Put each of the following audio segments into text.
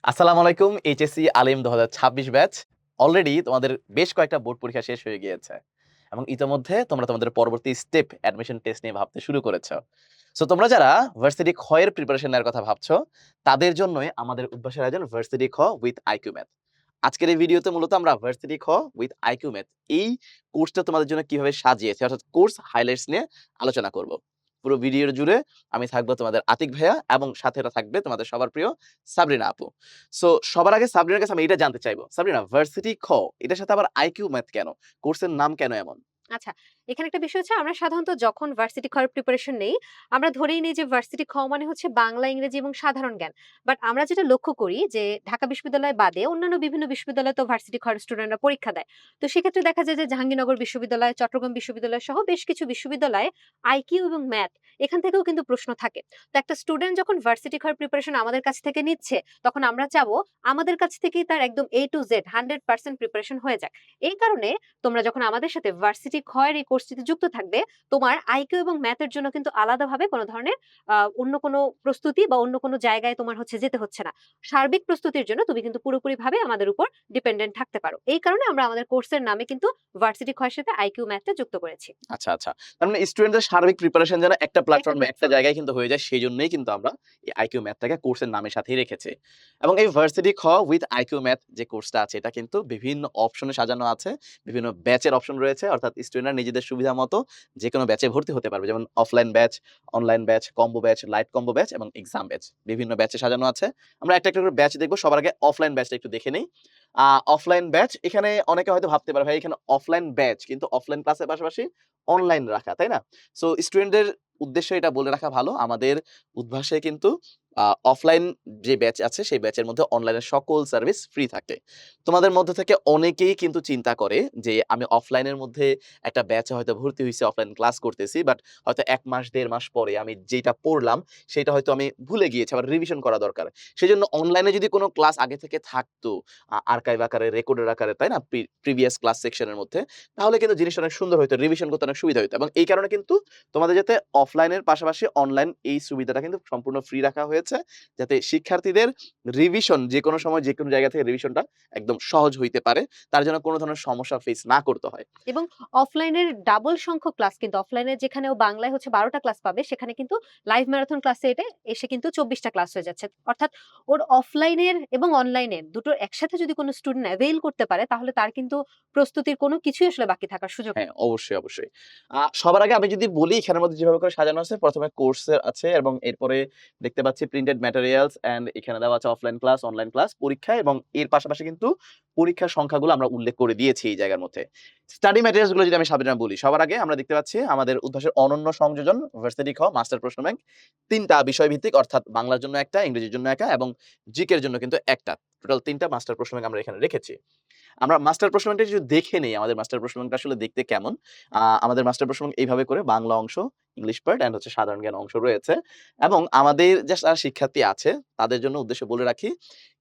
আসসালামু আলাইকুম এইচএসসি আলিম 2026 batch. Already তোমাদের বেশ কয়েকটা বোর্ড পরীক্ষা শেষ হয়ে গিয়েছে এবং ইতোমধ্যে তোমরা তোমাদের পরবর্তী স্টেপ অ্যাডমিশন টেস্ট নিয়ে ভাবতে শুরু করেছো। সো তোমরা যারা ভার্সিটি খ এর প্রিপারেশন নেওয়ার কথা ভাবছো, তাদের জন্যই আমাদের উদ্ভাসের আয়োজন ভার্সিটি খ উইথ আইকিউ ম্যাথ। আজকের এই ভিডিওতে মূলত আমরা ভার্সিটি খ উইথ আইকিউ ম্যাথ এই কোর্সটা তোমাদের জন্য কিভাবে সাজিয়েছি অর্থাৎ কোর্স হাইলাইটস নিয়ে আলোচনা করব। পুরো ভিডিও জুড়ে আমি থাকবো তোমাদের আতিক ভাইয়া এবং সাথে থাকবে তোমাদের সবার প্রিয় সাবরিনা আপু। সো সবার আগে সাবরিনার কাছে আমি এটা জানতে চাইবো, সাবরিনা ভার্সিটি খ এটার সাথে আবার আইকিউ ম্যাথ কেন? কোর্সের নাম কেন এমন? আচ্ছা, এখানে একটা বিষয় হচ্ছে আমরা সাধারণত যখন ভার্সিটি খ এর প্রিপারেশন নেই, আমরা ধরেই নেই যে ভার্সিটি খ মানে হচ্ছে বাংলা, ইংরেজি এবং সাধারণ জ্ঞান। বাট আমরা যেটা লক্ষ্য করি যে ঢাকা বিশ্ববিদ্যালয় বাদে অন্যান্য বিভিন্ন বিশ্ববিদ্যালয়ে তো ভার্সিটি খ এর স্টুডেন্টরা পরীক্ষা দেয়। তো সেক্ষেত্রে দেখা যায় যে জাহাঙ্গীরনগর বিশ্ববিদ্যালয়, চট্টগ্রাম বিশ্ববিদ্যালয় সহ বেশ কিছু বিশ্ববিদ্যালয়ে আইকিউ এবং ম্যাথ এখান থেকেও কিন্তু প্রশ্ন থাকে। তো একটা স্টুডেন্ট যখন ভার্সিটি খ এর প্রিপারেশন আমাদের কাছ থেকে নিচ্ছে, তখন আমরা চাবো আমাদের কাছ থেকেই তার একদম A to Z 100% প্রিপারেশন হয়ে যাক। এই কারণে তোমরা যখন আমাদের সাথে ভার্সিটি খ এর এই কোর্সটিতে যুক্ত থাকবে, তোমার আইকিউ এবং ম্যাথ এর জন্য কিন্তু আলাদাভাবে কোন ধরনের অন্য কোনো প্রস্তুতি বা অন্য কোনো জায়গায় তোমার হচ্ছে যেতে হচ্ছে না। সার্বিক প্রস্তুতির জন্য তুমি কিন্তু পুরোপুরিভাবে আমাদের উপর ডিপেন্ডেন্ট থাকতে পারো। এই কারণে আমরা আমাদের কোর্সের নামে কিন্তু ভার্সিটি খ এর সাথে আইকিউ ম্যাথটা যুক্ত করেছি। আচ্ছা, আচ্ছা। তার মানে স্টুডেন্টদের সার্বিক প্রিপারেশন যেন একটা একটা প্ল্যাটফর্মে একটা প্ল্যাটফর্মে। জায়গায় কিন্তু হয়ে যায় সেজন্যই কিন্তু আমরা এই আইকিউ ম্যাথটাকে কোর্সের নামের সাথেই রেখেছি। এবং এই ভার্সিটি খ উইথ আইকিউ ম্যাথ যে কোর্সটা আছে এটা কিন্তু বিভিন্ন অপশনে সাজানো আছে। বিভিন্ন ব্যাচের অপশন রয়েছে অর্থাৎ স্টুডেন্টরা নিজেদের সুবিধা মতো যেকোনো ব্যাচে ভর্তি হতে পারবে। যেমন offline batch, online batch, combo batch, light combo batch এবং এক্সাম ব্যাচ। বিভিন্ন ব্যাচে সাজানো আছে। আমরা একটা, একটা করে ব্যাচ দেখব। সবার আগে অফলাইন ব্যাচটা একটু দেখে নেই। অফলাইন ব্যাচ এখানে অনেকে হয়তো ভাবতে পারে ভাই এখানে অফলাইন ব্যাচ কিন্তু অফলাইন ক্লাসের পাশাপাশি অনলাইন রাখা, তাই না? সো স্টুডেন্টদের উদ্দেশ্যে এটা বলে রাখা ভালো। আমাদের উদ্ভাসে কিন্তু অফলাইন যে ব্যাচ আছে সেই ব্যাচের মধ্যে অনলাইনের সকল সার্ভিস ফ্রি থাকে। তোমাদের মধ্য থেকে অনেকেই কিন্তু চিন্তা করে যে আমি অফলাইনের মধ্যে একটা ব্যাচে হয়তো ভর্তি হইছি, অফলাইন ক্লাস করতেছি। বাট হয়তো ১ মাস ১.৫ মাস পরে আমি যেটা পড়লাম সেটা হয়তো আমি ভুলে গিয়েছি। আবার রিভিশন করা দরকার। সেজন্য অনলাইনে যদি কোন ক্লাস আগে থেকে থাকতো আর্কাইভ আকারে, রেকর্ডের আকারে, তাই না? প্রিভিয়াস ক্লাস সেকশনের মধ্যে তাহলে কিন্তু জিনিসটা অনেক সুন্দর হইতো। রিভিশন করতে অনেক সুবিধা হইতো এবং এই কারণে কিন্তু তোমাদের যাতে অফলাইনের পাশাপাশি অনলাইন এই সুবিধাটা কিন্তু সম্পূর্ণ ফ্রি রাখা হয়েছে। যাতে শিক্ষার্থীদের রিভিশন যেকোনো সময় যেকোনো জায়গা থেকে রিভিশনটা একদম সহজ হইতে পারে। তার জন্য কোন ধরনের সমস্যা ফেস না করতে হয়। এবং অফলাইনের ডাবল সংখ্যক ক্লাস কিন্তু অফলাইনে যেখানে ও বাংলায় হচ্ছে ১২ টা ক্লাস পাবে, সেখানে কিন্তু লাইভ ম্যারাথন ক্লাসে এসে কিন্তু ২৪ টা ক্লাস হয়ে যাচ্ছে। অর্থাৎ ওর অফলাইনের এবং অনলাইনের দুটোর একসাথে যদি কোনো স্টুডেন্ট অ্যাভেইল করতে পারে, তাহলে তার কিন্তু প্রস্তুতির কোনো কিছুই আসলে বাকি থাকার সুযোগ হ্যাঁ, নেই। অবশ্যই, অবশ্যই। সবার আগে আমি যদি বলি এখানের মধ্যে যেভাবে করে সাজানো আছে ১ম এ কোর্সের আছে এবং এরপরে দেখতে পাচ্ছি প্রিন্টেড ম্যাটেরিয়ালস অ্যান্ড এখানে দেওয়া আছে অফলাইন ক্লাস, অনলাইন ক্লাস, পরীক্ষা এবং এর পাশাপাশি কিন্তু পরীক্ষার সংখ্যাগুলো আমরা উল্লেখ করে দিয়েছি এই জায়গার মধ্যে। স্টাডি ম্যাটেরিয়ালস গুলো যদি আমি সাবধানে বলি, সবার আগে আমরা দেখতে পাচ্ছি আমাদের উদ্ভাসের অনন্য সংযোজন ভার্সিটি খ মাস্টার প্রশ্ন ব্যাংক। ৩ টা বিষয়ভিত্তিক অর্থাৎ বাংলার জন্য ১ টা, ইংরেজির জন্য ১ টা এবং জিকে এর জন্য কিন্তু ১ টা। টোটাল ৩ টা মাস্টার প্রশ্ন ব্যাংক আমরা এখানে রেখেছি। আমরা মাস্টার প্রশ্ন ব্যাংকটা যদি দেখে নেই আমাদের মাস্টার প্রশ্ন ব্যাংকটা আসলে দেখতে কেমন? আমাদের মাস্টার প্রশ্ন ব্যাংক এইভাবে করে বাংলা অংশ, ইংলিশ পার্ট অ্যান্ড হচ্ছে সাধারণ জ্ঞান অংশ রয়েছে। এবং আমাদের যে যারা শিক্ষার্থী আছে তাদের জন্য উদ্দেশ্য বলে রাখি,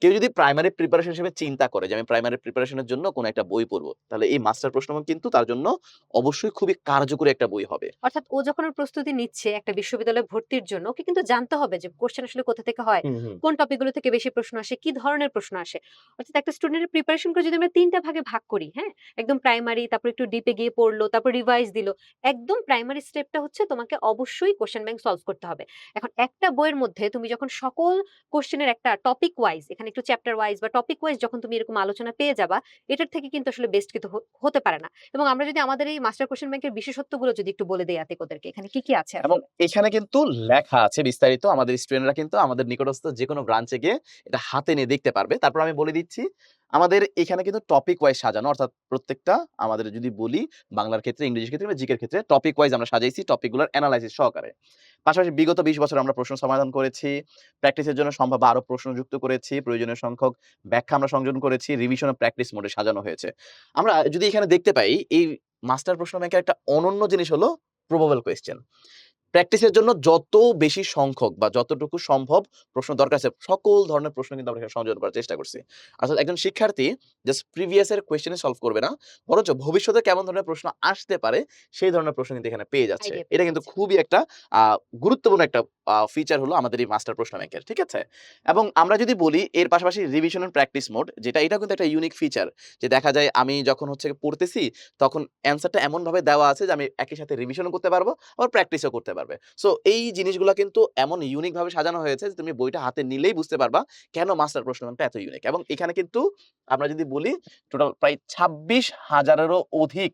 কেউ যদি প্রাইমারি প্রিপারেশন হিসেবে চিন্তা করে যে আমি প্রাইমারি প্রিপারেশন এর জন্য কোনো একটা বই পড়বো, তাহলে এই মাস্টার প্রশ্ন ব্যাংক কিন্তু তার জন্য অবশ্যই খুবই কার্যকরী একটা বই হবে। অর্থাৎ ও যখন ওর প্রস্তুতি নিচ্ছে একটা বিশ্ববিদ্যালয়ে ভর্তির জন্য, ওকে কিন্তু জানতে হবে যে কোয়েশ্চেন আসলে কোথা থেকে হয়, হুম, হুম। কোন টপিক গুলো থেকে বেশি প্রশ্ন আসে, কি ধরনের প্রশ্ন আসে। অর্থাৎ একটা স্টুডেন্টের প্রিপারেশন করে যদি আমরা ৩ টা ভাগে ভাগ করি, হ্যাঁ? একদম প্রাইমারি, তারপর একটু ডিপে গিয়ে পড়লো, তারপর রিভাইজ দিল। একদম প্রাইমারি স্টেপটা হচ্ছে তোমাকে অবশ্যই কোয়েশ্চেন ব্যাংক সলভ করতে হবে। এখন একটা বইয়ের মধ্যে তুমি যখন সকল কোয়েশ্চেনের একটা টপিক ওয়াইজ, এখানে একটু চ্যাপ্টার ওয়াইজ বা টপিক ওয়াইজ যখন তুমি এরকম আলোচনা পেয়ে যাবা, এটার থেকে কিন্তু আসলে বেস্ট কিন্তু হতে পারে না। এবং আমরা যদি আমাদের এই মাস্টার কোয়েশ্চেন ব্যাংকের বিশেষত্বগুলো যদি একটু বলে দেই আতিক ওদেরকে, এখানে কি, কি আছে এবং আসলে? এখানে কিন্তু লেখা আছে বিস্তারিত। আমাদের স্টুডেন্টরা কিন্তু আমাদের নিকটস্থ যেকোনো ব্রাঞ্চে গিয়ে এটা হাতে নিয়ে দেখতে পারবে। তারপর আমি বলে দিচ্ছি, আমাদের এখানে কিন্তু টপিক ওয়াইজ সাজানো। অর্থাৎ প্রত্যেকটা আমাদের যদি বলি বাংলার ক্ষেত্রে, ইংরেজির ক্ষেত্রে বা জিকের ক্ষেত্রে টপিক ওয়াইজ আমরা সাজাইছি টপিকগুলোর এনালাইসিস সহকারে। পাশাপাশি বিগত ২০ বছর আমরা প্রশ্ন সমাধান করেছি। প্র্যাকটিসের জন্য সম্ভাব্য আরো প্রশ্ন যুক্ত করেছি। প্রয়োজনীয় সংখ্যক ব্যাখ্যা আমরা সংযোজন করেছি। রিভিশন ও প্র্যাকটিস মোডে সাজানো হয়েছে। আমরা যদি এখানে দেখতে পাই এই মাস্টার প্রশ্ন ব্যাংকের একটা অনন্য জিনিস হলো প্রবাবল কোয়েশ্চেন। প্র্যাকটিসের জন্য যত বেশি সংখ্যক বা যতটুকু সম্ভব প্রশ্ন দরকার আছে সকল ধরনের প্রশ্ন কিন্তু আমরা এখানে সংযোজন করার চেষ্টা করছি। অর্থাৎ একজন শিক্ষার্থী জাস্ট প্রিভিয়াস এর কোয়েশ্চেনই সলভ করবে না, বরঞ্চ ভবিষ্যতে কেমন ধরনের প্রশ্ন আসতে পারে সেই ধরনের প্রশ্ন কিন্তু এখানে পেয়ে যাচ্ছে। আইডিয়া এটা পেয়ে কিন্তু যাচ্ছে। খুবই একটা গুরুত্বপূর্ণ একটা ফিচার হলো আমাদের এই মাস্টার প্রশ্ন ব্যাংকের। ঠিক আছে? এবং আমরা যদি বলি এর পাশাপাশি রিভিশন এন্ড প্র্যাকটিস মোড এটাও কিন্তু একটা ইউনিক ফিচার। যে দেখা যায় আমি যখন হচ্ছে পড়তেছি তখন অ্যান্সারটা এমনভাবে দেওয়া আছে যে আমি একই সাথে রিভিশনও করতে পারবো আবার প্র্যাকটিসও করতে পারবে। সো এই জিনিসগুলা কিন্তু এমন ইউনিক ভাবে সাজানো হয়েছে যে তুমি বইটা হাতে নিলেই বুঝতে পারবা কেন মাস্টার প্রশ্ন ব্যাংকটা এত ইউনিক। এবং এখানে কিন্তু আমরা যদি বলি টোটাল প্রায় ২৬,০০০ এরও অধিক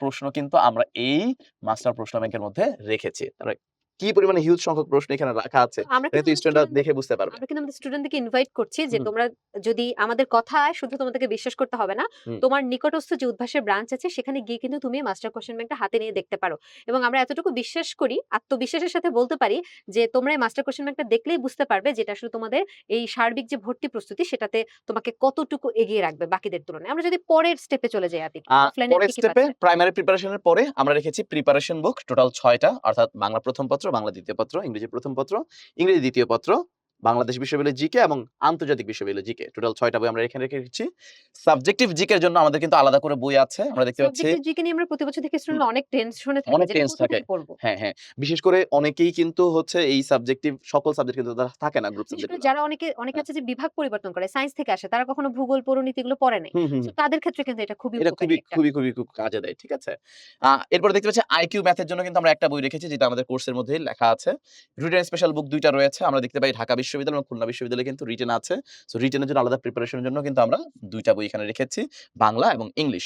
প্রশ্ন কিন্তু আমরা এই মাস্টার প্রশ্ন ব্যাংকের মধ্যে রেখেছি। তাহলে কি পরিমাণে হিউজ সংখ্যক প্রশ্ন এখানে রাখা আছে তো আমরা এটা কিন্তু কিন্তু আমাদের স্টুডেন্টরা স্টুডেন্টদের দেখে বুঝতে পারবে। আমরা কিন্তু আমাদের স্টুডেন্টদেরকে ইনভাইট করছি যে হুম, তোমরা যদি আমাদের কথায় শুধু তোমাদেরকে বিশ্বাস করতে হবে না। হুম। তোমার নিকটস্থ যে উদ্ভাসের ব্রাঞ্চ আছে সেখানে গিয়ে কিন্তু তুমি মাস্টার কোয়েশ্চেন ব্যাংকটা হাতে নিয়ে দেখতে পারো। এবং আমরা এতটুকু বিশ্বাস করি, আত্মবিশ্বাসের সাথে বলতে পারি যে তোমরা এই মাস্টার কোয়েশ্চেন ব্যাংকটা দেখলেই বুঝতে পারবে যেটা আসলে তোমাদের এই সার্বিক যে ভর্তি প্রস্তুতি সেটাতে তোমাকে কতটুকু এগিয়ে রাখবে বাকিদের তুলনায়। আমরা যদি পরের স্টেপে চলে যাই আতিক, অফলাইনে পরের কি স্টেপে পাচ্ছেন? প্রাইমারি প্রিপারেশন এর পরে আমরা রেখেছি প্রিপারেশন বুক টোটাল ৬ টা অর্থাৎ বাংলা প্রথম পত্র, বাংলা দ্বিতীয় পত্র, ইংরেজি প্রথম পত্র, ইংরেজি দ্বিতীয় পত্র, বাংলাদেশ বিশ্ববিদ্যালয় জিকে এবং আন্তর্জাতিক বিশ্ববিদ্যালয় জিকে। টোটাল ৬ টা বই আমরা এখানে রেখেছি। সাবজেক্টিভ জিকে এর জন্য আমাদের কিন্তু আলাদা করে বই আছে। আমরা দেখতে পাচ্ছি সাবজেক্টিভ জিকে নিয়ে আমরা প্রতি বছর থেকে হুম। স্টুডেন্টরা অনেক টেনশনে থাকে অনেক যে এটা টেন্স কোথা থাকে। থেকে পড়ব? হ্যাঁ, হ্যাঁ। বিশেষ করে অনেকেই কিন্তু হচ্ছে এই সাবজেক্টিভ সকল সাবজেক্ট কিন্তু তারা থাকে না গ্রুপ বিশেষ সাবজেক্ট করে গুলা। যারা অনেকে হ্যাঁ। আছে যে বিভাগ পরিবর্তন করে, সায়েন্স থেকে আসে। তারা কখনো ভূগোল, পরিমিতি এগুলো পড়ে নাই। হুম, হুম। সো তাদের ক্ষেত্রে কিন্তু এটা খুবই এটা উপকারী খুবই, একটা। খুবই, খুবই খুব কাজে দেয়। ঠিক আছে? এরপরে দেখতে পাচ্ছি আইকিউ ম্যাথ এর জন্য কিন্তু আমরা একটা বই রেখেছি যেটা আমাদের কোর্সের মধ্যেই লেখা আছে। রিটেন স্পেশাল বুক ২ টা রয়েছে। আমরা দেখতে পাই ঢাকা বিশ্ববিদ্যালয় এবং খুলনা বিশ্ববিদ্যালয়ে কিন্তু রিটেন আছে। সো রিটেন এর জন্য আলাদা প্রিপারেশন এর জন্য কিন্তু আমরা ২ টা বই এখানে রেখেছি। বাংলা এবং ইংলিশ।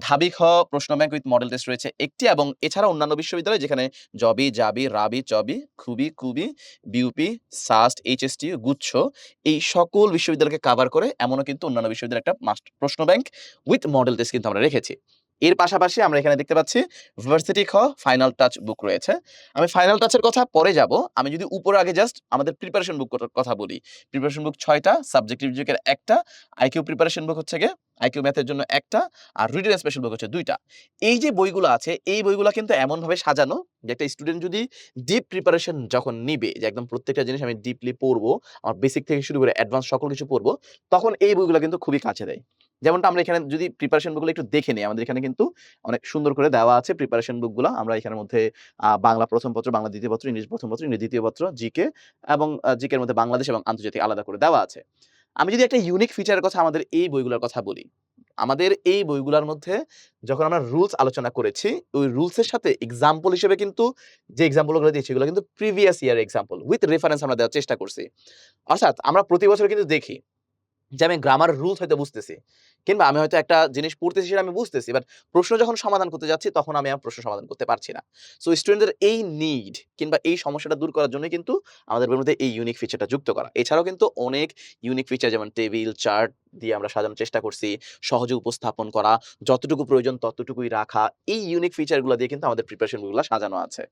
ঢাবি খ প্রশ্ন ব্যাংক উইথ মডেল টেস্ট রয়েছে একটি এবং এছাড়া অন্যান্য বিশ্ববিদ্যালয় যেখানে জবি, জাবি, রাবি, চবি, খুবি, কুবি, বিউপি, সাস্ট, এইচএসটিইউ, গুচ্ছ এই সকল বিশ্ববিদ্যালয়কে কভার করে এমনও কিন্তু অন্যান্য বিশ্ববিদ্যালয়ের একটা প্রশ্ন ব্যাংক উইথ মডেল টেস্ট কিন্তু আমরা রেখেছি। এর পাশাপাশি আমরা এখানে দেখতে পাচ্ছি ভার্সিটি খ ফাইনাল টাচ বুক রয়েছে। আমি ফাইনাল টাচের কথা পরে যাব। আমি যদি উপরে আগে জাস্ট আমাদের প্রিপারেশন বুক কথা বলি। প্রিপারেশন বুক ৬ টা, সাবজেক্টিভ জিকের ১ টা, আইকিউ প্রিপারেশন বুক হচ্ছে গিয়ে আইকিউ ম্যাথের জন্য ১ টা আর রিটেন স্পেশাল বুক হচ্ছে ২ টা। এই যে বইগুলো আছে এই বইগুলা কিন্তু এমনভাবে সাজানো যে একটা স্টুডেন্ট যদি ডিপ প্রিপারেশন যখন নিবে যে একদম প্রত্যেকটা জিনিস আমি ডিপলি পড়বো, আমার বেসিক থেকে শুরু করে অ্যাডভান্স সকল কিছু পড়বো, তখন এই বইগুলা কিন্তু খুবই কাজে দেয়। যেমনটা আমরা এখানে যদি প্রিপারেশন বুকগুলো একটু দেখে নেই, আমাদের এখানে কিন্তু অনেক সুন্দর করে দেওয়া আছে প্রিপারেশন বুকগুলা। আমরা এখানের মধ্যে বাংলা প্রথম পত্র, বাংলা দ্বিতীয় পত্র, ইংলিশ প্রথম পত্র, ইংরেজি দ্বিতীয় পত্র, জিকে এবং জিকের মধ্যে বাংলাদেশ এবং আন্তর্জাতিক আলাদা করে দেওয়া আছে। আমি যদি একটা ইউনিক ফিচারের কথা আমাদের এই বইগুলোর কথা বলি, আমাদের এই বইগুলার মধ্যে যখন আমরা রুলস আলোচনা করেছি, ওই রুলস এর সাথে এক্সাম্পল হিসেবে কিন্তু যে এক্সাম্পল গুলো দিয়েছি এগুলো কিন্তু previous year example with reference আমরা দেওয়ার চেষ্টা করছি। অর্থাৎ আমরা প্রতি বছর কিন্তু দেখি যে আমি গ্রামার রুলস হয়তো বুঝতেছি। কিংবা আমি হয়তো একটা জিনিস পড়তেছি সেটা আমি বুঝতেছি। বাট প্রশ্ন যখন সমাধান করতে যাচ্ছি তখন আমি আর প্রশ্ন সমাধান করতে পারছি না। সো স্টুডেন্টদের এই নিড কিংবা এই সমস্যাটা দূর করার জন্যই কিন্তু আমাদের বইয়ের মধ্যে এই ইউনিক ফিচারটা যুক্ত করা। এছাড়াও কিন্তু অনেক ইউনিক ফিচার যেমন টেবিল, চার্ট দিয়ে আমরা সাজানোর চেষ্টা করছি। সহজে উপস্থাপন করা, যতটুকু প্রয়োজন ততটুকুই রাখা। এই ইউনিক ফিচার গুলা দিয়ে কিন্তু আমাদের প্রিপারেশন বইগুলা সাজানো আছে।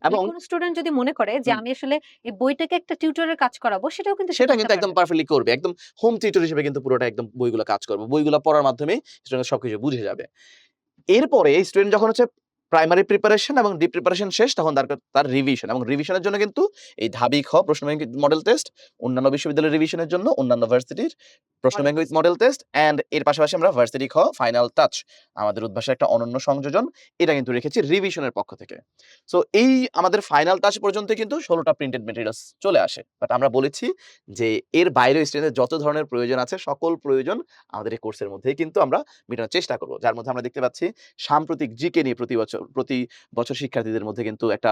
মানে এবং কোন স্টুডেন্ট যদি মনে করে যে হুম। আমি আসলে এই বইটাকে একটা টিউটরের কাজ করাবো সেটাও কিন্তু সে সেটা করতে কিন্তু একদম পারবে। পারফেক্টলি করবে। একদম হোম টিউটর হিসেবে কিন্তু পুরোটা একদম বইগুলা কাজ করবে। বইগুলা পড়ার মাধ্যমেই স্টুডেন্ট সবকিছু বুঝে যাবে। এরপরে স্টুডেন্ট যখন হচ্ছে প্রাইমারি প্রিপারেশন এবং ডিপ প্রিপারেশন শেষ তখন তার রিভিশন এবং রিভিশনের জন্য কিন্তু এই ঢাবি খ প্রশ্ন ব্যাংক মডেল টেস্ট, অন্যান্য বিশ্ববিদ্যালয়ের রিভিশনের জন্য অন্যান্য ভার্সিটির প্রশ্ন model bank with test. Model test and এর পাশাপাশি আমরা ভার্সিটি খ ফাইনাল টাচ আমাদের উদ্ভাসের একটা অনন্য সংযোজন এটা কিন্তু রেখেছি রিভিশনের পক্ষ থেকে। সো এই আমাদের ফাইনাল টাচ পর্যন্ত কিন্তু ১৬ টা প্রিন্টেড মেটেরিয়ালস চলে আসে। বাট আমরা বলেছি যে এর বাইরেও স্টুডেন্টের যত ধরনের প্রয়োজন আছে সকল প্রয়োজন আমাদের এই কোর্সের মধ্যেই কিন্তু আমরা মেটানোর চেষ্টা করব। যার মধ্যে আমরা দেখতে পাচ্ছি সাম্প্রতিক জিকে নিয়ে প্রতি বছর শিক্ষার্থীদের মধ্যে কিন্তু একটা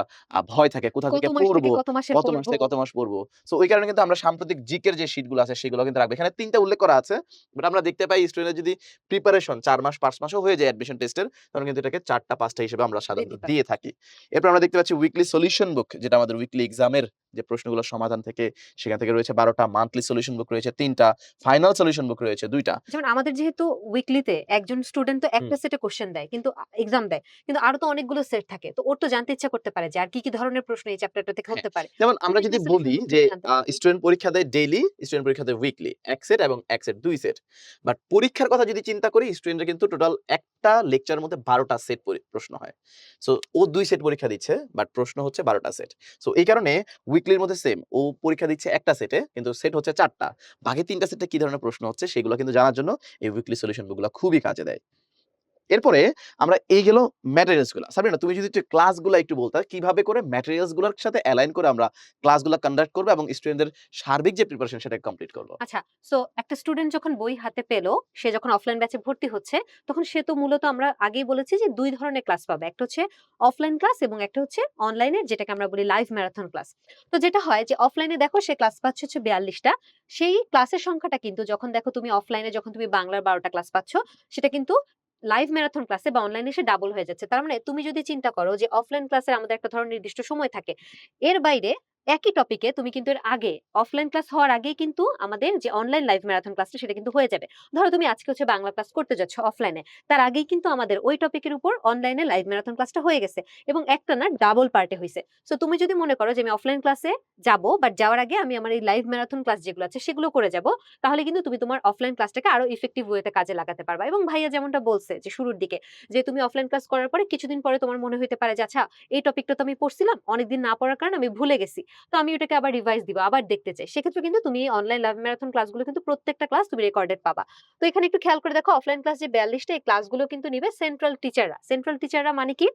ভয় থাকে কোথা কত থেকে মাস থেকে পড়বো, কত মাসের কত মাস পড়বো? থেকে কত মাস পড়বো। সো ওই কারণে কিন্তু আমরা সাম্প্রতিক জিকের যে শিটগুলো আছে সেগুলো কিন্তু রাখবো। এখানে ৩ টা উল্লেখ করা আছে। বাট আমরা দেখতে পাই স্টুডেন্টের যদি প্রিপারেশন ৪ মাস ৫ মাসও হয়ে যায় অ্যাডমিশন টেস্টের তখন কিন্তু এটাকে ৪ টা ৫ টা হিসেবে আমরা সাধারণত দিতে পারে। দিয়ে থাকি। এরপর আমরা দেখতে পাচ্ছি উইকলি সলিউশন বুক যেটা আমাদের উইকলি এক্সামের যে প্রশ্নগুলোর সমাধান থেকে সেখান থেকে রয়েছে 12টা, মান্থলি সলিউশন বুক রয়েছে 3টা, ফাইনাল সলিউশন বুক রয়েছে 2টা। যেমন আমাদের যেহেতু উইকলিতে একজন স্টুডেন্ট তো হুম। একটা সেটে কোশ্চেন দেয় কিন্তু এক্সাম দেয়। কিন্তু আরো তো অনেকগুলো সেট থাকে। তো ওর তো জানতে ইচ্ছা করতে পারে যে আর কি ধরনের প্রশ্ন এই চ্যাপ্টারটা থেকে হ্যাঁ, হতে পারে। যেমন আমরা উইকলি যদি সলিউশন বলি বুক যে থেকে জানতে পারবে। স্টুডেন্ট পরীক্ষা দেয় ডেইলি, স্টুডেন্ট পরীক্ষা দেয় উইকলি। ১ সেট এবং ১ সেট ২ সেট। বাট পরীক্ষার কথা যদি চিন্তা করি স্টুডেন্টরা কিন্তু টোটাল একটা লেকচারের মধ্যে ১২টা সেট প্রশ্ন হয়। সো ও ২ সেট পরীক্ষা দিচ্ছে বাট প্রশ্ন হচ্ছে ১২টা সেট। সো এই কারণে উইকলির মধ্যে সেম। ও পরীক্ষা দিচ্ছে একটা সেটে কিন্তু সেট হচ্ছে ৪ টা। বাকি ৩ টা সেটে কি ধরনের প্রশ্ন হচ্ছে সেগুলো কিন্তু জানার জন্য এই উইকলি সলিউশন বুকগুলা খুবই কাজে দেয়। এরপরে আমরা এই গেল ম্যাটেরিয়ালস গুলা। সাবরিনা তুমি যদি একটু ক্লাসগুলা একটু বলতা কিভাবে করে ম্যাটেরিয়ালস গুলার সাথে অ্যালাইন করে আমরা ক্লাসগুলা কন্ডাক্ট করব এবং স্টুডেন্টদের সার্বিক যে প্রিপারেশন সেটা কমপ্লিট করব? আচ্ছা, সো একটা স্টুডেন্ট যখন বই হাতে পেল, সে যখন অফলাইন ব্যাচে ভর্তি হচ্ছে, তখন সে তো মূলত আমরা আগেই বলেছি যে ২ ধরনের ক্লাস পাবে। একটা হচ্ছে অফলাইন ক্লাস এবং একটা হচ্ছে অনলাইনে যেটাকে আমরা বলি লাইভ ম্যারাথন ক্লাস। তো যেটা হয় যে অফলাইনে দেখো সে ক্লাস পাচ্ছে হচ্ছে ৪২ টা। সেই ক্লাসের সংখ্যাটা কিন্তু যখন দেখো তুমি অফলাইনে যখন তুমি বাংলার ১২ টা ক্লাস পাচ্ছ, সেটা কিন্তু লাইভ ম্যারাথন ক্লাসে বা অনলাইনে এসে ডাবল হয়ে যাচ্ছে। তার মানে তুমি যদি চিন্তা করো যে অফলাইন ক্লাসের আমাদের একটা ধরনের নির্দিষ্ট সময় থাকে। এর বাইরে একই টপিকে তুমি কিন্তু এর আগে অফলাইন ক্লাস হওয়ার আগেই কিন্তু আমাদের যে অনলাইন লাইভ ম্যারাথন ক্লাসটা সেটা কিন্তু হয়ে যাবে। ধরো তুমি আজকে হচ্ছে বাংলা ক্লাস করতে যাচ্ছ অফলাইনে। তার আগেই কিন্তু আমাদের ওই টপিকের উপর অনলাইনে লাইভ ম্যারাথন ক্লাসটা হয়ে গেছে এবং একটা না ডাবল পার্টে হইছে। সো তুমি যদি মনে করো যে আমি অফলাইন ক্লাসে যাবো বাট যাওয়ার আগে আমি আমার এই লাইভ ম্যারাথন ক্লাস যেগুলো আছে সেগুলো করে যাবো। তাহলে কিন্তু তুমি তোমার অফলাইন ক্লাসটাকে আরো ইফেক্টিভ ওয়েতে কাজে লাগাতে পারবা। এবং ভাইয়া যেমনটা বলছে যে শুরুর দিকে যে তুমি অফলাইন ক্লাস করার পরে কিছুদিন পরে তোমার মনে হইতে পারে যে আচ্ছা এই টপিকটা তো আমি পড়ছিলাম, অনেকদিন না পড়ার কারণে আমি ভুলে গেছি। তো আমি ওটাকে আবার রিভাইজ দিব, আবার দেখতে চাই। সেক্ষেত্রে কিন্তু তুমি এই অনলাইন লাইভ ম্যারাথন ক্লাসগুলো কিন্তু প্রত্যেকটা ক্লাস তুমি রেকর্ডেড পাবা। তো এখানে একটু খেয়াল করে দেখো অফলাইন ক্লাস যে ৪২ টা এই ক্লাসগুলো কিন্তু নিবে সেন্ট্রাল টিচাররা। সেন্ট্রাল টিচাররা মানে কি?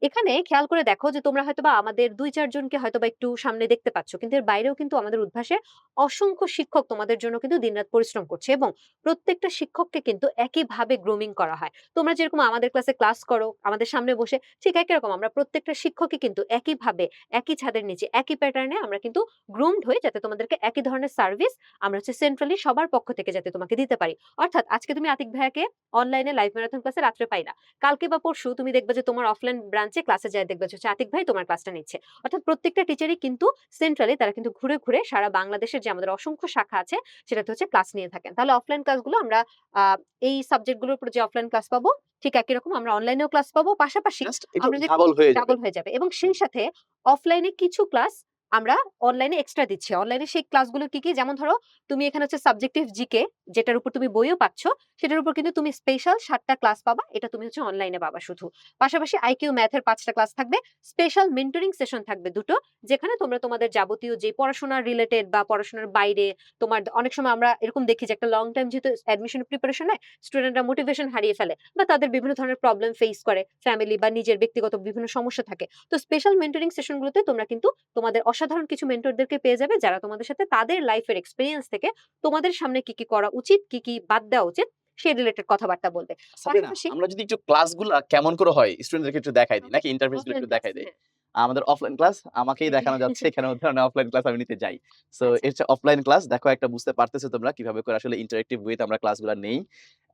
এখানে খেয়াল করে দেখো যে তোমরা হয়তোবা আমাদের ২-৪ জনকে হয়তোবা একটু সামনে দেখতে পাচ্ছ। কিন্তু এর বাইরেও কিন্তু আমাদের উদ্ভাসে অসংখ্য শিক্ষক তোমাদের জন্য কিন্তু দিনরাত পরিশ্রম করছে এবং প্রত্যেকটা শিক্ষককে কিন্তু একইভাবে গ্রুমিং করা হয়। তোমরা যেরকম আমাদের ক্লাসে ক্লাস করো, আমাদের সামনে বসে ঠিক একই রকম আমরা প্রত্যেকটা শিক্ষকই কিন্তু একইভাবে, একই ছাদের নিচে, একই প্যাটার্নে আমরা কিন্তু গ্রুমড হই যাতে তোমাদেরকে একই ধরনের সার্ভিস আমরা হচ্ছে সেন্ট্রালি সবার পক্ষ থেকে যাতে তোমাকে দিতে পারি। অর্থাৎ আজকে তুমি আতিক ভাইয়াকে অনলাইনে লাইভ ম্যারাথন ক্লাসে রাত্রে পাইলা। কালকে বা পরশু তুমি দেখবা যে তোমার অফলাইন ব্রাঞ্চে ক্লাসে যায় দেখবা যে হচ্ছে আতিক ভাই তোমার ক্লাসটা নিচ্ছে। অর্থাৎ প্রত্যেকটা টিচারই কিন্তু সেন্ট্রালি তারা কিন্তু ঘুরে, ঘুরে সারা বাংলাদেশের যে আমাদের অসংখ্য শাখা আছে সেটাতে হচ্ছে ক্লাস নিয়ে থাকেন। তাহলে অফলাইন ক্লাসগুলো আমরা আ এই সাবজেক্ট গুলোর উপর যে অফলাইন ক্লাস পাবো, ঠিক একই রকম আমরা অনলাইনেও ক্লাস পাবো। পাশাপাশি জাস্ট একটু আমরা যে ডাবল হয়ে যাবে। ডাবল হয়ে যাবে এবং হুম। সেই সাথে অফলাইনে কিছু ক্লাস আমরা অনলাইনে এক্সট্রা দিচ্ছি। অনলাইনে সেই ক্লাসগুলো কি, কি? যেমন ধরো তুমি এখানে হচ্ছে সাবজেক্টিভ জিকে যেটার উপর তুমি বইও পাচ্ছ, সেটার উপর কিন্তু তুমি স্পেশাল ৭ টা ক্লাস পাবা। এটা তুমি হচ্ছে অনলাইনে পাবা শুধু। পাশাপাশি আইকিউ ম্যাথ এর ৫ টা ক্লাস থাকবে। স্পেশাল মেন্টরিং সেশন থাকবে ২ টো। যেখানে তোমরা তোমাদের যাবতীয় যে পড়াশোনার রিলেটেড বা পড়াশোনার বাইরে তোমার অনেক সময় আমরা এরকম দেখি যে একটা লং টাইম যেহেতু অ্যাডমিশন প্রিপারেশন নেয়, স্টুডেন্টরা মোটিভেশন হারিয়ে ফেলে বা তাদের বিভিন্ন ধরনের প্রবলেম ফেস করে। ফ্যামিলি বা নিজের ব্যক্তিগত বিভিন্ন সমস্যা থাকে। তো স্পেশাল মেন্টরিং সেশন গুলোতে তোমরা কিন্তু তোমাদের অসাধারণ কিছু মেন্টরদেরকে পেয়ে যাবে যারা তোমাদের সাথে তাদের লাইফের এক্সপেরিয়েন্স থেকে তোমাদের সামনে কি, কি করা উচিত, কি, কি বাদ দেওয়া উচিত সেই রিলেটেড কথাবার্তা বলবে। সাবিনা, পাশাপাশি আমরা যদি একটু ক্লাসগুলা কেমন করে হয় স্টুডেন্টদেরকে একটু দেখাই দিই নাকি ইন্টারফেস গুলো অফলাইন একটু ক্লাস দেখাই দেই? হ্যাঁ। আমাদের অফলাইন ক্লাস আমাকেই দেখানো যাচ্ছে এখানে ধরনের অফলাইন ক্লাস আমি নিতে যাই। সো আচ্ছা, এর হচ্ছে অফলাইন ক্লাস দেখো একটা বুঝতে পারতেছো তোমরা কিভাবে করে আসলে ইন্টারেক্টিভ ওয়েতে আমরা ক্লাসগুলা নেই।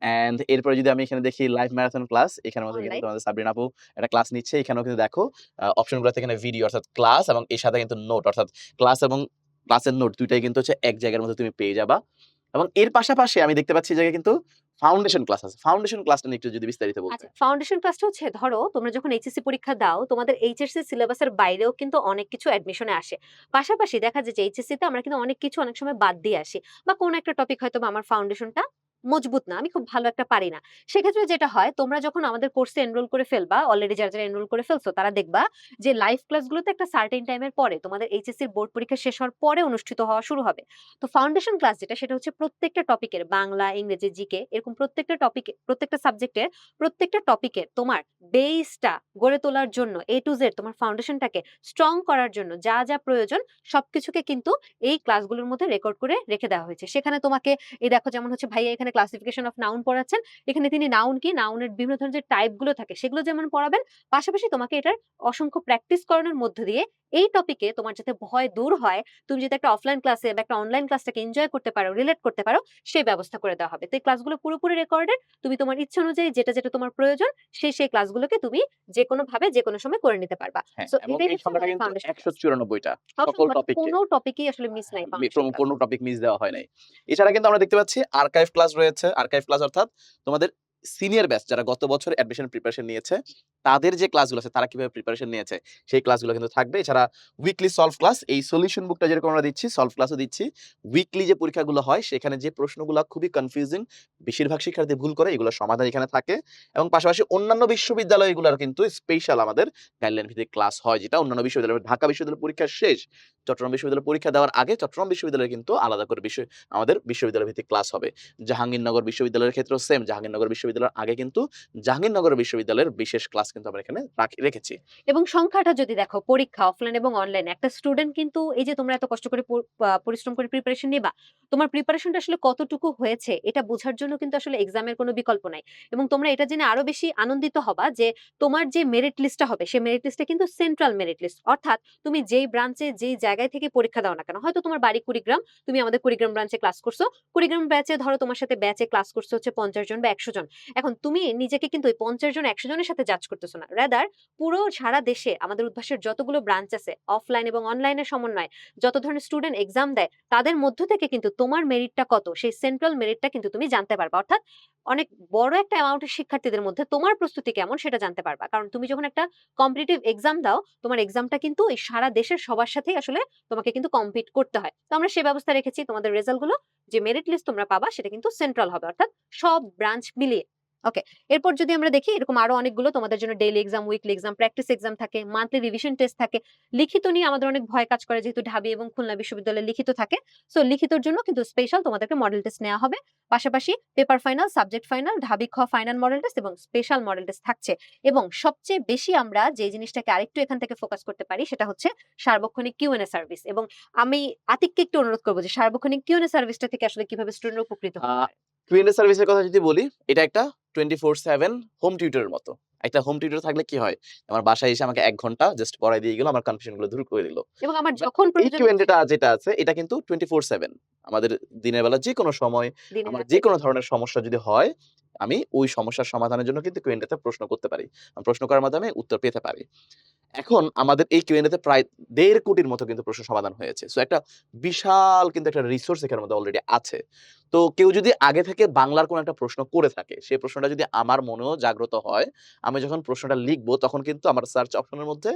অ্যান্ড এরপরে যদি আমি এখানে দেখি লাইভ ম্যারাথন ক্লাস এখানের মধ্যে কিন্তু অনলাইন। তোমাদের সাবরিনা আপু একটা ক্লাস নিচ্ছে। এখানেও কিন্তু দেখো অপশনগুলোতে এখানে ভিডিও অর্থাৎ ক্লাস এবং এর সাথে কিন্তু নোট অর্থাৎ ক্লাস এবং ক্লাসের নোট ২ টাই কিন্তু হচ্ছে এক জায়গার মধ্যে তুমি পেয়ে যাবা। এবং এর পাশাপাশি আমি দেখতে পাচ্ছি এই জায়গায় কিন্তু ফাউন্ডেশন ক্লাস আছে। ফাউন্ডেশন ক্লাসটা নিয়ে একটু যদি বিস্তারিত বলতে। আচ্ছা, ফাউন্ডেশন ক্লাসটা হচ্ছে ধরো তোমরা যখন এইচএসসি পরীক্ষা দাও, তোমাদের এইচএসসি সিলেবাসের বাইরেও কিন্তু অনেক কিছু অ্যাডমিশনে আসে। পাশাপাশি দেখা যায় যে এইচএসসি তে আমরা কিন্তু অনেক কিছু অনেক সময় বাদ দিয়ে আসি। বা কোন একটা টপিক হয়তোবা আমার ফাউন্ডেশনটা মজবুত না। আমি খুব ভালো একটা পারি না। সেক্ষেত্রে যেটা হয় তোমরা যখন আমাদের কোর্সে এনরোল করে ফেলবা, অলরেডি যারা এনরোল করে ফেলছো তারা দেখবা যে লাইভ ক্লাসগুলোতে একটা সার্টেন টাইমের পরে তোমাদের এইচএসসির বোর্ড পরীক্ষা শেষ হওয়ার পরে অনুষ্ঠিত হওয়া শুরু হবে। তো ফাউন্ডেশন ক্লাস যেটা সেটা হচ্ছে প্রত্যেকটা টপিকের বাংলা, ইংরেজি, জিকে এরকম প্রত্যেকটা টপিকে প্রত্যেকটা সাবজেক্টের প্রত্যেকটা টপিকে তোমার বেসটা গড়ে তোলার জন্য A to Z তোমার ফাউন্ডেশনটাকে স্ট্রং করার জন্য যা, যা প্রয়োজন সবকিছুকে কিন্তু এই ক্লাসগুলোর মধ্যে রেকর্ড করে রেখে দেওয়া হয়েছে। সেখানে তোমাকে এই দেখো যেমন হচ্ছে ভাইয়া এখানে এখানে ক্লাসিফিকেশন অফ নাউন পড়াচ্ছেন। এখানে তিনি নাউন কি, নাউনের বিভিন্ন ধরনের যে টাইপ গুলো থাকে সেগুলো যেমন পড়াবেন, পাশাপাশি তোমাকে এটার অসংখ্য প্র্যাকটিস করানোর মধ্য দিয়ে এই টপিকে তোমার যাতে ভয় দূর হয়, তুমি যাতে একটা অফলাইন ক্লাসে বা একটা অনলাইন ক্লাসটাকে এনজয় করতে পারো, রিলেট করতে পারো, সেই ব্যবস্থা করে দেওয়া হবে। তো এই ক্লাসগুলো পুরোপুরি রেকর্ডেড। তুমি তোমার ইচ্ছা অনুযায়ী যেটা তোমার প্রয়োজন সেই ক্লাসগুলোকে তুমি যেকোনোভাবে যেকোনো সময় করে নিতে পারবা। হ্যাঁ, সো এবং এটাই এই হচ্ছে সংখ্যাটা আমাদের কিন্তু ফাউন্ডেশন ক্লাস। ১৯৪ টা সকল মানে টপিকে। কোনো টপিকই আসলে মিস নাই ফাউন্ডেশন ক্লাস। কোনো টপিক মিস দেওয়া হয় নাই। এছাড়া কিন্তু আমরা দেখতে পাচ্ছি আর্কাইভ ক্লাস রয়েছে। আর্কাইভ ক্লাস অর্থাৎ তোমাদের সিনিয়র ব্যাচ যারা গত বছর অ্যাডমিশন প্রিপারেশন নিয়েছে, তাদের যে ক্লাসগুলো আছে তারা কিভাবে প্রিপারেশন নিয়েছে সেই ক্লাসগুলো কিন্তু থাকবে। এছাড়া উইকলি সলভ ক্লাস, এই সলিউশন বুকটা যেরকম আমরা দিচ্ছি, সলভ ক্লাসও দিচ্ছি। উইকলি যে পরীক্ষাগুলো হয় সেখানে যে প্রশ্নগুলো খুবই কনফিউজিং, বেশিরভাগ শিক্ষার্থী ভুল করে, এগুলোর সমাধান এখানে থাকে। এবং পাশাপাশি অন্যান্য বিশ্ববিদ্যালয়গুলোর কিন্তু স্পেশাল আমাদের গাইডলাইন ভিত্তিক ক্লাস হয়, যেটা অন্যান্য বিশ্ববিদ্যালয়, ঢাকা বিশ্ববিদ্যালয়ের পরীক্ষা শেষ, চট্টগ্রাম বিশ্ববিদ্যালয়ের পরীক্ষা দেওয়ার আগে চট্টগ্রাম বিশ্ববিদ্যালয়ে কিন্তু আলাদা করে আমাদের বিশ্ববিদ্যালয় ভিত্তিক ক্লাস হবে। জাহাঙ্গীরনগর বিশ্ববিদ্যালয়ের ক্ষেত্রেও সেম, জাহাঙ্গীরনগর বিশ্ববিদ্যালয়ের আগে কিন্তু জাহাঙ্গীরনগর বিশ্ববিদ্যালয়ের বিশেষ ক্লাস কিন্তু আমরা এখানে রেখেছি। এবং সংখ্যাটা যদি দেখো, পরীক্ষা অফলাইন এবং অনলাইন, একটা স্টুডেন্ট কিন্তু এই যে তোমরা এত কষ্ট করে পরিশ্রম করে প্রিপারেশন নিবা, তোমার প্রিপারেশনটা আসলে কতটুকু হয়েছে এটা বোঝার জন্য কিন্তু আসলে এক্সামের কোনো বিকল্প নাই। এবং তোমরা এটা জেনে আরো বেশি আনন্দিত হবা যে তোমার যে মেরিট লিস্টটা হবে সেই মেরিট লিস্টটা কিন্তু সেন্ট্রাল মেরিট লিস্ট। অর্থাৎ তুমি যেই ব্রাঞ্চে যেই জায়গায় থেকে পরীক্ষা দাও না কেন, হয়তো তোমার বাড়ি কুড়িগ্রাম, তুমি আমাদের কুড়িগ্রাম ব্রাঞ্চে ক্লাস করছো, কুড়িগ্রাম ব্যাচে ধরো তোমার সাথে ব্যাচে ক্লাস করছে হচ্ছে 50 জন বা 100 জন। এখন তুমি নিজেকে কিন্তু ওই 50 জন 100 জনের সাথে জাজ করতেছো না, রাদার পুরো সারা দেশে আমাদের উদ্ভাসের যতগুলো ব্রাঞ্চ আছে, অফলাইন এবং অনলাইনের সমন্বয়ে যত ধরনের স্টুডেন্ট এক্সাম দেয়, তাদের মধ্য থেকে কিন্তু তোমার মেরিটটা কত, সেই সেন্ট্রাল মেরিটটা কিন্তু তুমি জানতে পারবা। অর্থাৎ অনেক বড় একটা অ্যামাউন্টের শিক্ষার্থীদের মধ্যে তোমার প্রস্তুতি কেমন সেটা জানতে পারবা। কারণ তুমি যখন একটা কম্পিটিটিভ এক্সাম দাও, তোমার এক্সামটা কিন্তু এই সারা দেশের সবার সাথেই আসলে তোমাকে কিন্তু কম্পিট করতে হয়। তো আমরা সেই ব্যবস্থা রেখেছি, তোমাদের রেজাল্ট গুলো যে মেরিট লিস্ট তোমরা পাবা সেটা কিন্তু সেন্ট্রাল হবে, অর্থাৎ সব ব্রাঞ্চ মিলিয়ে। ওকে, এরপর যদি আমরা দেখি এরকম আরো অনেকগুলো তোমাদের জন্য daily exam, weekly exam, practice exam থাকে, মান্থলি রিভিশন টেস্ট থাকে। লিখিত নিয়ে আমাদের অনেক ভয় কাজ করে, যেহেতু ঢাবি এবং খুলনা বিশ্ববিদ্যালয়ে লিখিত থাকে। সো লিখিতর জন্য কিন্তু স্পেশাল তোমাদেরকে মডেল টেস্ট নেওয়া হবে। পাশাপাশি পেপার ফাইনাল, সাবজেক্ট ফাইনাল, ঢাবি খ ফাইনাল মডেল টেস্ট এবং স্পেশাল মডেল টেস্ট থাকছে। এবং সবচেয়ে বেশি আমরা যে জিনিসটাকে আরেকটু এখান থেকে ফোকাস করতে পারি সেটা হচ্ছে সার্বক্ষণিক কিউএনএ সার্ভিস। এবং আমি আতিককে একটু অনুরোধ করবো যে সার্বক্ষণিক কিউএনএ সার্ভিসটা থেকে আসলে কিভাবে স্টুডেন্ট উপকৃত হতে পারে। কিউএনএ সার্ভিসের কথা যদি বলি, এটা একটা 24/7 হোম টিউটরের মতো। একটা হোম টিউটর থাকলে কি হয়? আমার বাসায় এসে আমাকে ১ ঘন্টা জাস্ট পড়ায় দিয়ে গেল, আমার কনফিউশন গুলো দূর করে দিল। এবং আমার বাট যখন এই প্রয়োজন কিউএনএ হচ্ছে টা যেটা আছে এটা কিন্তু 24/7 আমাদের দিনের বেলা যেকোনো সময় দিনে আমার রাতে। যেকোনো ধরনের সমস্যা যদি হয়, আমি ওই সমস্যার সমাধানের জন্য কিন্তু কিউএনএ তে প্রশ্ন করতে পারি। প্রশ্ন করার মাধ্যমে উত্তর পেতে পারি। এখন আমাদের এই কিউএনএ তে প্রায় ১.৫ কোটির মতো কিন্তু প্রশ্ন সমাধান হয়েছে। সো একটা বিশাল কিন্তু একটা রিসোর্স এখানের মধ্যে অলরেডি আছে। তো কেউ যদি আগে থেকে বাংলার কোনো একটা প্রশ্ন করে থাকে, সেই প্রশ্নটা যদি আমার মনেও জাগ্রত হয়, আমি যখন প্রশ্নটা লিখবো তখন কিন্তু আমার সার্চ অপশনের মধ্যে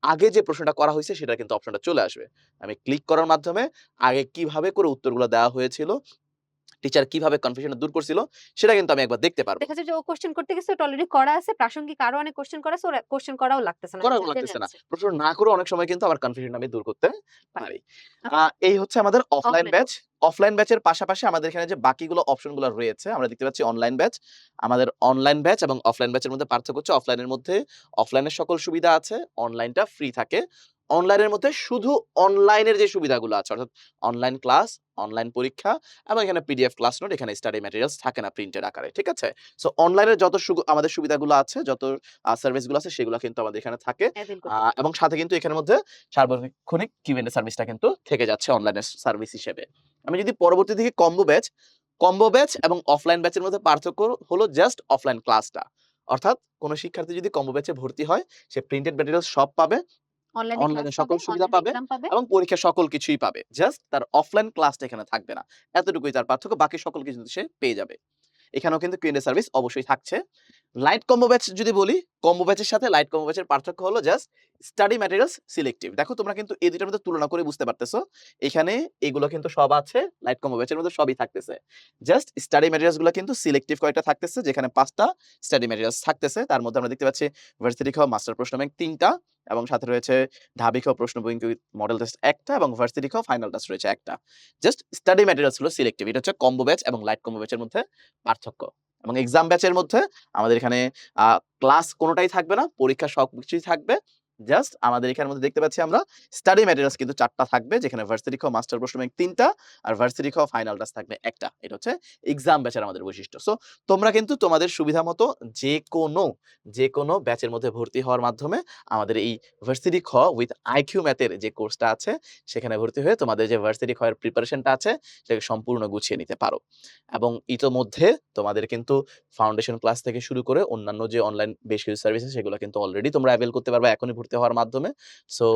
আগে যে প্রশ্নটা করা হইছে সেটার কিন্তু অপশনটা চলে আসবে। আমি ক্লিক করার মাধ্যমে আগে কিভাবে করে উত্তরগুলো দেওয়া হয়েছিল, টিচার কিভাবে কনফিউশনটা দূর করছিল, সেটা কিন্তু আমি একবার দেখতে পারবো। দেখা যায় যে ও কোয়েশ্চেন করতে গেছে, ওটা অলরেডি করা আছে। প্রাসঙ্গিক আরো অনেক কোয়েশ্চেন করা আছে, ওর কোয়েশ্চেন করাও লাগতেছে না। করাও টিচার জেনে লাগতেছে না। যাচ্ছে। প্রশ্ন না করেও অনেক সময় কিন্তু আমার কনফিউশন আমি দূর করতে বাহ! পারি। ওকে, এই হচ্ছে আমাদের অফলাইন অফলাইন। ব্যাচ। অফলাইন ব্যাচের পাশাপাশি আমাদের এখানে যে বাকিগুলো অপশন গুলো রয়েছে, আমরা দেখতে পাচ্ছি অনলাইন ব্যাচ। আমাদের অনলাইন ব্যাচ এবং অফলাইন ব্যাচের মধ্যে পার্থক্য হচ্ছে, অফলাইনের মধ্যে অফলাইনের সকল সুবিধা আছে, অনলাইনটা ফ্রি থাকে। অনলাইনের মধ্যে শুধু অনলাইনের যে সুবিধাগুলো আছে, অর্থাৎ অনলাইন ক্লাস, অনলাইন পরীক্ষা এবং এখানে পিডিএফ ক্লাস নোট, এখানে স্টাডি ম্যাটেরিয়ালস থাকে না প্রিন্টেড আকারে। ঠিক আছে? সো অনলাইনের যত আমাদের সুবিধাগুলো আছে, যত সার্ভিস গুলো আছে সেগুলো কিন্তু আমাদের এখানে থাকে। অ্যাভেইল করতে পারবে। এবং সাথে কিন্তু এখানের মধ্যে সার্বক্ষণিক কিউএনএ সার্ভিসটা কিন্তু থেকে যাচ্ছে অনলাইনের সার্ভিস হিসেবে। আমি যদি পরবর্তী দিকে কম্বো ব্যাচ এবং অফলাইন ব্যাচের মধ্যে পার্থক্য হলো জাস্ট অফলাইন ক্লাসটা। অর্থাৎ কোন শিক্ষার্থী যদি কম্বো ব্যাচে ভর্তি হয়, সে প্রিন্টেড ম্যাটেরিয়ালস সব পাবে, অনলাইনে ক্লাস অনলাইনে পাবে, সকল সুবিধা অনলাইনে পাবে এক্সাম পাবে। এবং পরীক্ষার সকল কিছুই পাবে। জাস্ট তার অফলাইন ক্লাসটা এখানে থাকবে না। এতটুকুই তার পার্থক্য। বাকি সকল কিছু কিন্তু সে পেয়ে যাবে। এখানেও কিন্তু কিউএনএ সার্ভিস অবশ্যই থাকছে। লাইট কম্বো ব্যাচ যদি বলি, কম্বো ব্যাচের সাথে লাইট কম্বো ব্যাচের পার্থক্য হলো জাস্ট স্টাডি ম্যাটেরিয়ালস সিলেক্টিভ। দেখো তোমরা কিন্তু এই দুইটার মধ্যে তুলনা করে বুঝতে পারতেছো। এখানে এগুলো কিন্তু সব আছে, লাইট কম্বো ব্যাচের মধ্যে সবই থাকতেছে। জাস্ট স্টাডি ম্যাটেরিয়ালস গুলো কিন্তু সিলেক্টিভ কয়েকটা থাকতেছে, যেখানে ৫ টা স্টাডি ম্যাটেরিয়ালস থাকতেছে। তার মধ্যে আমরা দেখতে পাচ্ছি ভার্সিটি খাওয়া মাস্টার প্রশ্ন ব্যাংক ৩ টা এবং সাথে রয়েছে ঢাবি খাওয়া প্রশ্ন ব্যাংক উইথ মডেল টেস্ট ১ টা এবং ভার্সিটি খাওয়া ফাইনাল টেস্ট রয়েছে ১ টা। জাস্ট স্টাডি ম্যাটেরিয়ালস হলো সিলেক্টিভ। এটা হচ্ছে কম্বো ব্যাচ এবং লাইট কম্বো ব্যাচের মধ্যে পার্থক্য। এবং এক্সাম ব্যাচের মধ্যে আমাদের এখানে ক্লাস কোনটাই থাকবে না, পরীক্ষা সবকিছুই থাকবে। জাস্ট আমাদের এখানের মধ্যে দেখতে পাচ্ছি আমরা স্টাডি ম্যাটেরিয়ালস কিন্তু ৪ টা থাকবে, যেখানে ভার্সিটি খ, মাস্টার প্রশ্ন ব্যাংক ৩ টা আর ভার্সিটি খ ফাইনাল টাস্ক থাকবে ১ টা। এটা হচ্ছে এক্সাম ব্যাচের আমাদের বৈশিষ্ট্য। সো তোমরা কিন্তু তোমাদের সুবিধা মতো যেকোনো ব্যাচের মধ্যে ভর্তি হওয়ার মাধ্যমে আমাদের এই ভার্সিটি খ উইথ আইকিউ ম্যাথের যে কোর্সটা আছে সেখানে ভর্তি হয়ে তোমাদের যে ভার্সিটি খ এর প্রিপারেশনটা আছে সেটাকে সম্পূর্ণ গুছিয়ে নিতে পারো। এবং ইতোমধ্যে তোমাদের কিন্তু ফাউন্ডেশন ক্লাস থেকে শুরু করে অন্যান্য যে অনলাইন বেশ কিছু সার্ভিস আছে সেগুলো কিন্তু অলরেডি তোমরা অ্যাভেল করতে পারবা এখনই ভর্তি হওয়ার মাধ্যমে। সো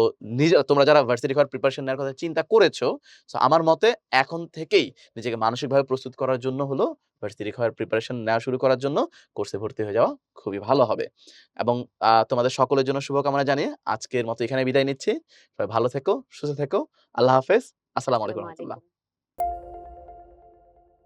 তোমরা যারা ভার্সিটি হওয়ার প্রিপারেশন নেওয়ার কথা চিন্তা করেছো, সো আমার মতে এখন থেকেই নিজেকে মানসিকভাবে প্রস্তুত করার জন্য হলো ভার্সিটি হওয়ার প্রিপারেশন নেওয়া শুরু করার জন্য কোর্সে ভর্তি হয়ে যাওয়া খুবই ভালো হবে। এবং তোমাদের সকলের জন্য শুভকামনা জানিয়ে আজকের মতো এখানে বিদায় নিচ্ছি। সবাই ভালো থেকো, সুস্থ থেকো। আল্লাহ হাফেজ। আসসালামু আলাইকুম আসসালামু রহমতুল্লাহ। আলাইকুম।